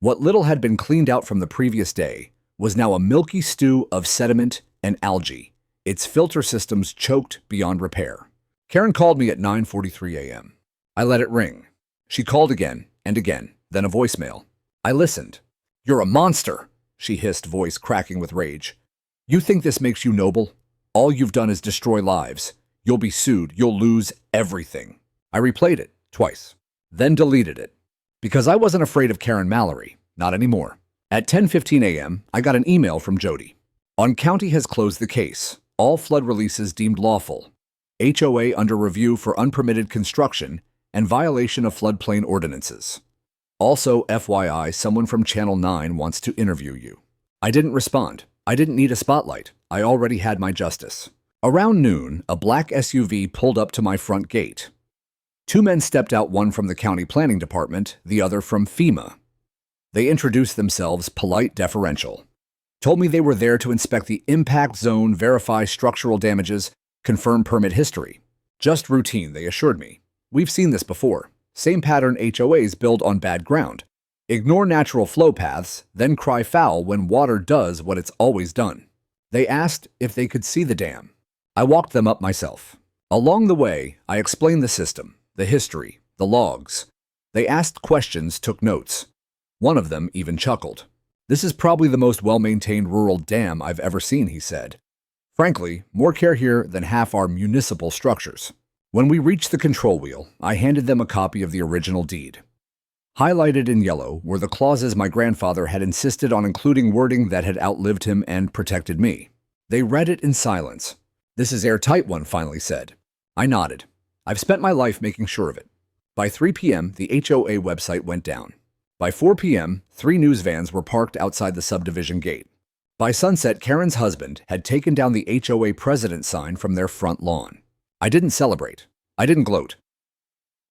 Speaker 1: What little had been cleaned out from the previous day was now a milky stew of sediment and algae, its filter systems choked beyond repair. Karen called me at 9:43 a.m. I let it ring. She called again and again, then a voicemail. I listened. "You're a monster," she hissed, voice cracking with rage. "You think this makes you noble? All you've done is destroy lives. You'll be sued. You'll lose everything." I replayed it twice, then deleted it. Because I wasn't afraid of Karen Mallory. Not anymore. At 10:15 a.m., I got an email from Jody. "On county has closed the case. All flood releases deemed lawful. HOA under review for unpermitted construction and violation of floodplain ordinances. Also, FYI, someone from Channel 9 wants to interview you." I didn't respond. I didn't need a spotlight. I already had my justice. Around noon, a black SUV pulled up to my front gate. 2 men stepped out, one from the county planning department, the other from FEMA. They introduced themselves, polite, deferential. Told me they were there to inspect the impact zone, verify structural damages, confirm permit history. Just routine, they assured me. We've seen this before. Same pattern HOAs build on bad ground. Ignore natural flow paths, then cry foul when water does what it's always done. They asked if they could see the dam. I walked them up myself. Along the way, I explained the system, the history, the logs. They asked questions, took notes. One of them even chuckled. "This is probably the most well-maintained rural dam I've ever seen," he said. "Frankly, more care here than half our municipal structures." When we reached the control wheel, I handed them a copy of the original deed. Highlighted in yellow were the clauses my grandfather had insisted on including, wording that had outlived him and protected me. They read it in silence. "This is airtight," one finally said. I nodded. I've spent my life making sure of it. By 3 p.m., the HOA website went down. By 4 p.m., 3 news vans were parked outside the subdivision gate. By sunset, Karen's husband had taken down the HOA president sign from their front lawn. I didn't celebrate. I didn't gloat.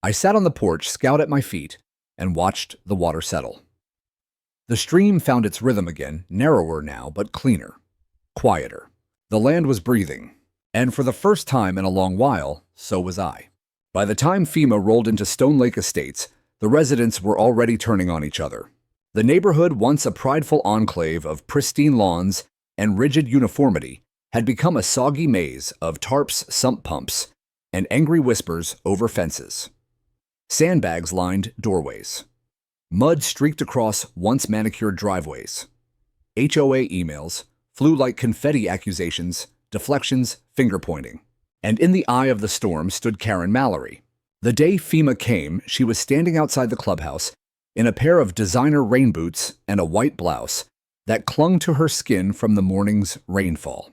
Speaker 1: I sat on the porch, scout at my feet, and watched the water settle. The stream found its rhythm again, narrower now, but cleaner, quieter. The land was breathing, and for the first time in a long while, so was I. By the time FEMA rolled into Stone Lake Estates, the residents were already turning on each other. The neighborhood, once a prideful enclave of pristine lawns and rigid uniformity, had become a soggy maze of tarps, sump pumps, and angry whispers over fences. Sandbags lined doorways. Mud streaked across once manicured driveways. HOA emails flew like confetti, accusations, deflections, finger-pointing. And in the eye of the storm stood Karen Mallory. The day FEMA came, she was standing outside the clubhouse in a pair of designer rain boots and a white blouse that clung to her skin from the morning's rainfall.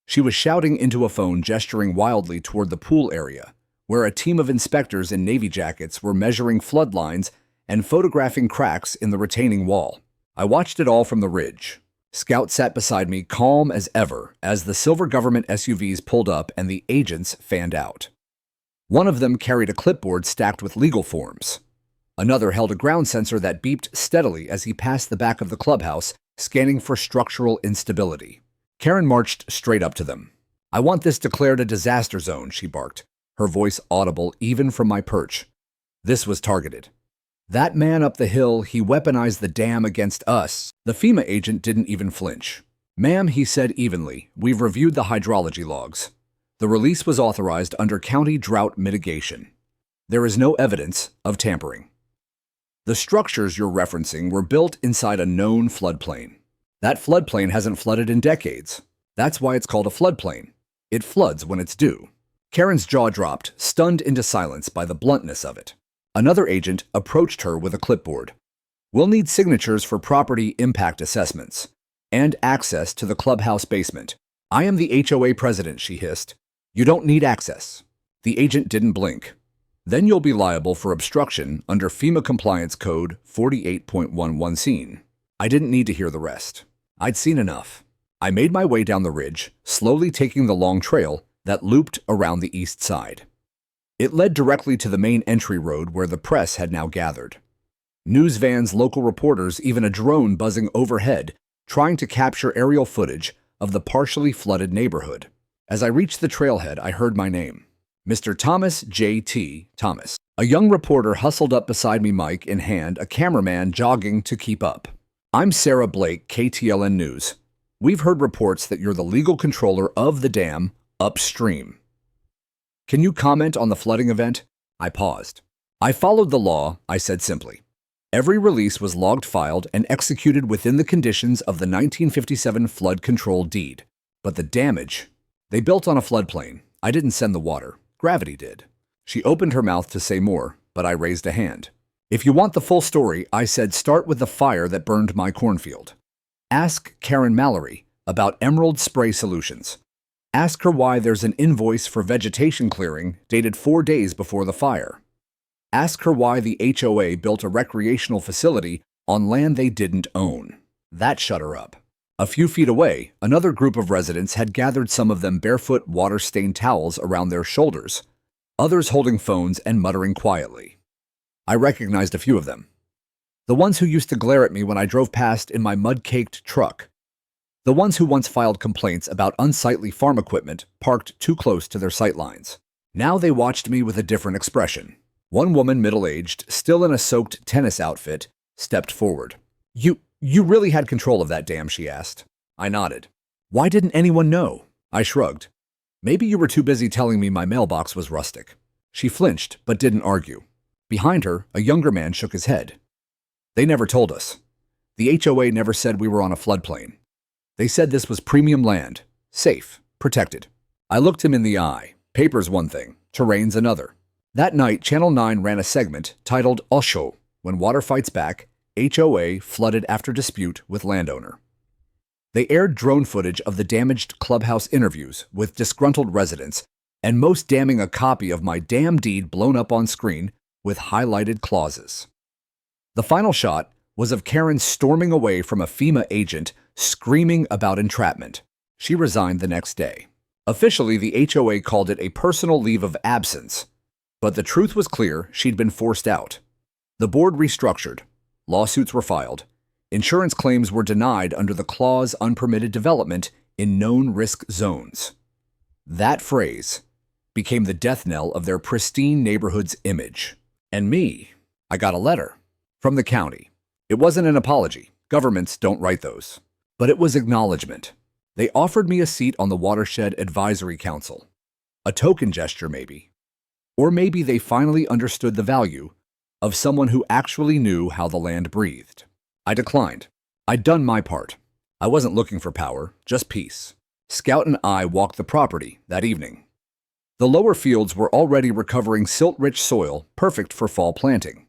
Speaker 1: She was shouting into a phone, gesturing wildly toward the pool area, where a team of inspectors in navy jackets were measuring flood lines and photographing cracks in the retaining wall. I watched it all from the ridge. Scout sat beside me, calm as ever, as the silver government SUVs pulled up and the agents fanned out. One of them carried a clipboard stacked with legal forms. Another held a ground sensor that beeped steadily as he passed the back of the clubhouse, scanning for structural instability. Karen marched straight up to them. "I want this declared a disaster zone," she barked, her voice audible even from my perch. This was targeted. That man up the hill, he weaponized the dam against us. The FEMA agent didn't even flinch. Ma'am, he said evenly, we've reviewed the hydrology logs. The release was authorized under county drought mitigation. There is no evidence of tampering. The structures you're referencing were built inside a known floodplain. That floodplain hasn't flooded in decades. That's why it's called a floodplain. It floods when it's due. Karen's jaw dropped, stunned into silence by the bluntness of it. Another agent approached her with a clipboard. We'll need signatures for property impact assessments and access to the clubhouse basement. I am the HOA president, she hissed. You don't need access. The agent didn't blink. Then you'll be liable for obstruction under FEMA Compliance Code 48.11 scene. I didn't need to hear the rest. I'd seen enough. I made my way down the ridge, slowly taking the long trail that looped around the east side. It led directly to the main entry road where the press had now gathered. News vans, local reporters, even a drone buzzing overhead, trying to capture aerial footage of the partially flooded neighborhood. As I reached the trailhead, I heard my name. Mr. Thomas J.T. Thomas. A young reporter hustled up beside me, mic in hand, a cameraman jogging to keep up. I'm Sarah Blake, KTLN News. We've heard reports that you're the legal controller of the dam upstream. Can you comment on the flooding event? I paused. I followed the law, I said simply. Every release was logged, filed, and executed within the conditions of the 1957 flood control deed. But the damage, they built on a floodplain. I didn't send the water. Gravity did. She opened her mouth to say more, but I raised a hand. If you want the full story, I said, start with the fire that burned my cornfield. Ask Karen Mallory about Emerald Spray Solutions. Ask her why there's an invoice for vegetation clearing dated 4 days before the fire. Ask her why the HOA built a recreational facility on land they didn't own. That shut her up. A few feet away, another group of residents had gathered, some of them barefoot, water-stained towels around their shoulders, others holding phones and muttering quietly. I recognized a few of them. The ones who used to glare at me when I drove past in my mud-caked truck. The ones who once filed complaints about unsightly farm equipment parked too close to their sightlines. Now they watched me with a different expression. One woman, middle-aged, still in a soaked tennis outfit, stepped forward. You really had control of that dam, she asked. I nodded. Why didn't anyone know? I shrugged. Maybe you were too busy telling me my mailbox was rustic. She flinched, but didn't argue. Behind her, a younger man shook his head. They never told us. The HOA never said we were on a floodplain. They said this was premium land, safe, protected. I looked him in the eye. Paper's one thing, terrain's another. That night, Channel 9 ran a segment titled Osho, When Water Fights Back, HOA Flooded After Dispute with Landowner. They aired drone footage of the damaged clubhouse interviews with disgruntled residents, and most damning, a copy of my dam deed blown up on screen with highlighted clauses. The final shot was of Karen storming away from a FEMA agent, screaming about entrapment. She resigned the next day. Officially, the HOA called it a personal leave of absence, but the truth was clear: she'd been forced out. The board restructured. Lawsuits were filed. Insurance claims were denied under the clause unpermitted development in known risk zones. That phrase became the death knell of their pristine neighborhood's image. And me, I got a letter from the county. It wasn't an apology. Governments don't write those. But it was acknowledgement. They offered me a seat on the Watershed Advisory Council. A token gesture, maybe. Or maybe they finally understood the value of someone who actually knew how the land breathed. I declined. I'd done my part. I wasn't looking for power, just peace. Scout and I walked the property that evening. The lower fields were already recovering silt-rich soil, perfect for fall planting.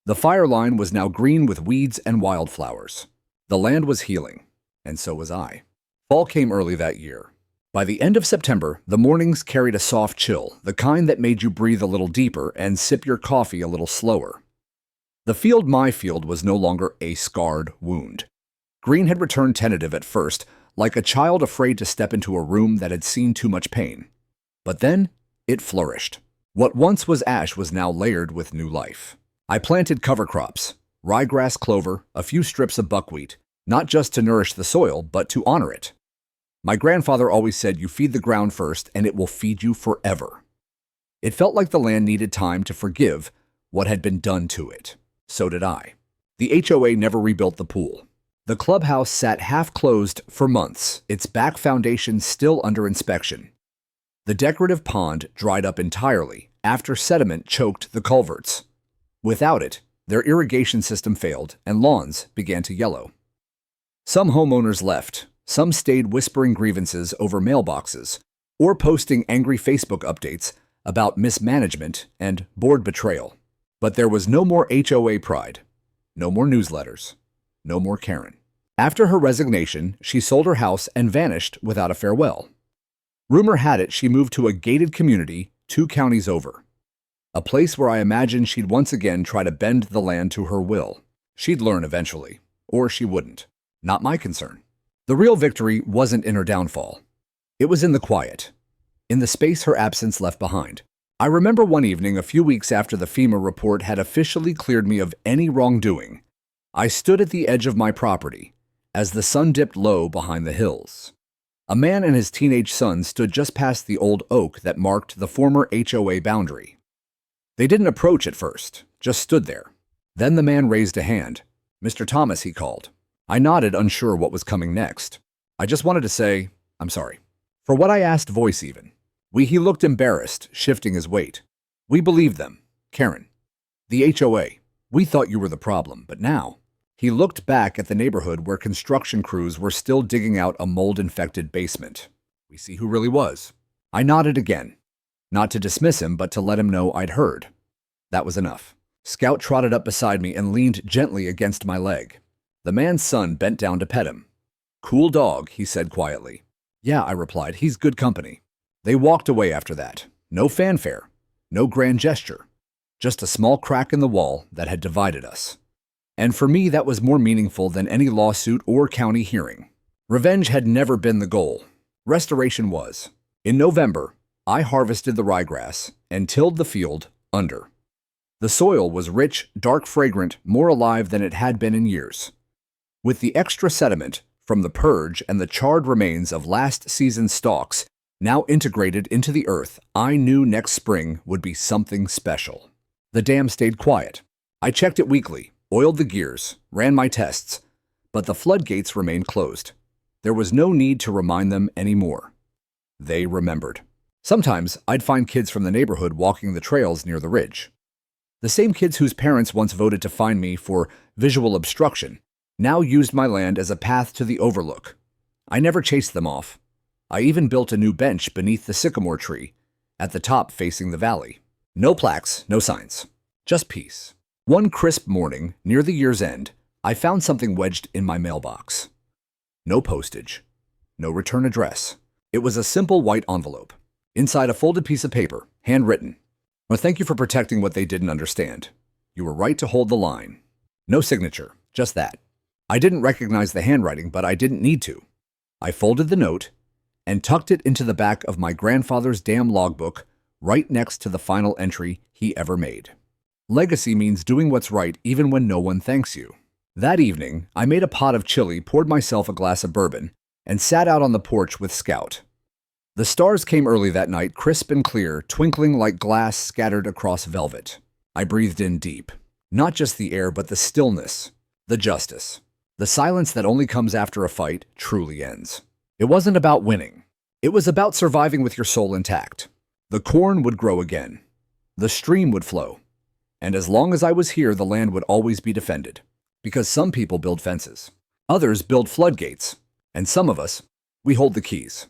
Speaker 1: The fire line was now green with weeds and wildflowers. The land was healing, and so was I. Fall came early that year. By the end of September, the mornings carried a soft chill, the kind that made you breathe a little deeper and sip your coffee a little slower. The field, my field, was no longer a scarred wound. Green had returned tentative at first, like a child afraid to step into a room that had seen too much pain. But then, it flourished. What once was ash was now layered with new life. I planted cover crops, ryegrass, clover, a few strips of buckwheat, not just to nourish the soil, but to honor it. My grandfather always said, you feed the ground first, and it will feed you forever. It felt like the land needed time to forgive what had been done to it. So did I. The HOA never rebuilt the pool. The clubhouse sat half-closed for months, its back foundation still under inspection. The decorative pond dried up entirely after sediment choked the culverts. Without it, their irrigation system failed and lawns began to yellow. Some homeowners left, some stayed whispering grievances over mailboxes or posting angry Facebook updates about mismanagement and board betrayal. But there was no more HOA pride, no more newsletters, no more Karen. After her resignation, she sold her house and vanished without a farewell. Rumor had it she moved to a gated community 2 counties over, a place where I imagined she'd once again try to bend the land to her will. She'd learn eventually, or she wouldn't. Not my concern. The real victory wasn't in her downfall. It was in the quiet, in the space her absence left behind. I remember one evening a few weeks after the FEMA report had officially cleared me of any wrongdoing. I stood at the edge of my property as the sun dipped low behind the hills. A man and his teenage son stood just past the old oak that marked the former HOA boundary. They didn't approach at first, just stood there. Then the man raised a hand. "Mr. Thomas," he called. I nodded, unsure what was coming next. I just wanted to say, "I'm sorry." For what I asked voice even. He looked embarrassed, shifting his weight. "We believed them. Karen. The HOA. We thought you were the problem, but now." He looked back at the neighborhood where construction crews were still digging out a mold-infected basement. "We see who really was." I nodded again. Not to dismiss him, but to let him know I'd heard. That was enough. Scout trotted up beside me and leaned gently against my leg. The man's son bent down to pet him. "Cool dog," he said quietly. "Yeah," I replied, "he's good company." They walked away after that. No fanfare, no grand gesture, just a small crack in the wall that had divided us. And for me, that was more meaningful than any lawsuit or county hearing. Revenge had never been the goal. Restoration was. In November, I harvested the ryegrass and tilled the field under. The soil was rich, dark, fragrant, more alive than it had been in years. With the extra sediment from the purge and the charred remains of last season's stalks now integrated into the earth, I knew next spring would be something special. The dam stayed quiet. I checked it weekly, oiled the gears, ran my tests, but the floodgates remained closed. There was no need to remind them anymore. They remembered. Sometimes I'd find kids from the neighborhood walking the trails near the ridge. The same kids whose parents once voted to fine me for visual obstruction now used my land as a path to the overlook. I never chased them off. I even built a new bench beneath the sycamore tree, at the top facing the valley. No plaques, no signs, just peace. One crisp morning, near the year's end, I found something wedged in my mailbox. No postage, no return address. It was a simple white envelope. Inside a folded piece of paper, handwritten. "Well, thank you for protecting what they didn't understand. You were right to hold the line." No signature, just that. I didn't recognize the handwriting, but I didn't need to. I folded the note and tucked it into the back of my grandfather's dam logbook, right next to the final entry he ever made. Legacy means doing what's right even when no one thanks you. That evening, I made a pot of chili, poured myself a glass of bourbon, and sat out on the porch with Scout. The stars came early that night, crisp and clear, twinkling like glass scattered across velvet. I breathed in deep. Not just the air, but the stillness, the justice. The silence that only comes after a fight truly ends. It wasn't about winning. It was about surviving with your soul intact. The corn would grow again. The stream would flow. And as long as I was here, the land would always be defended. Because some people build fences. Others build floodgates. And some of us, we hold the keys.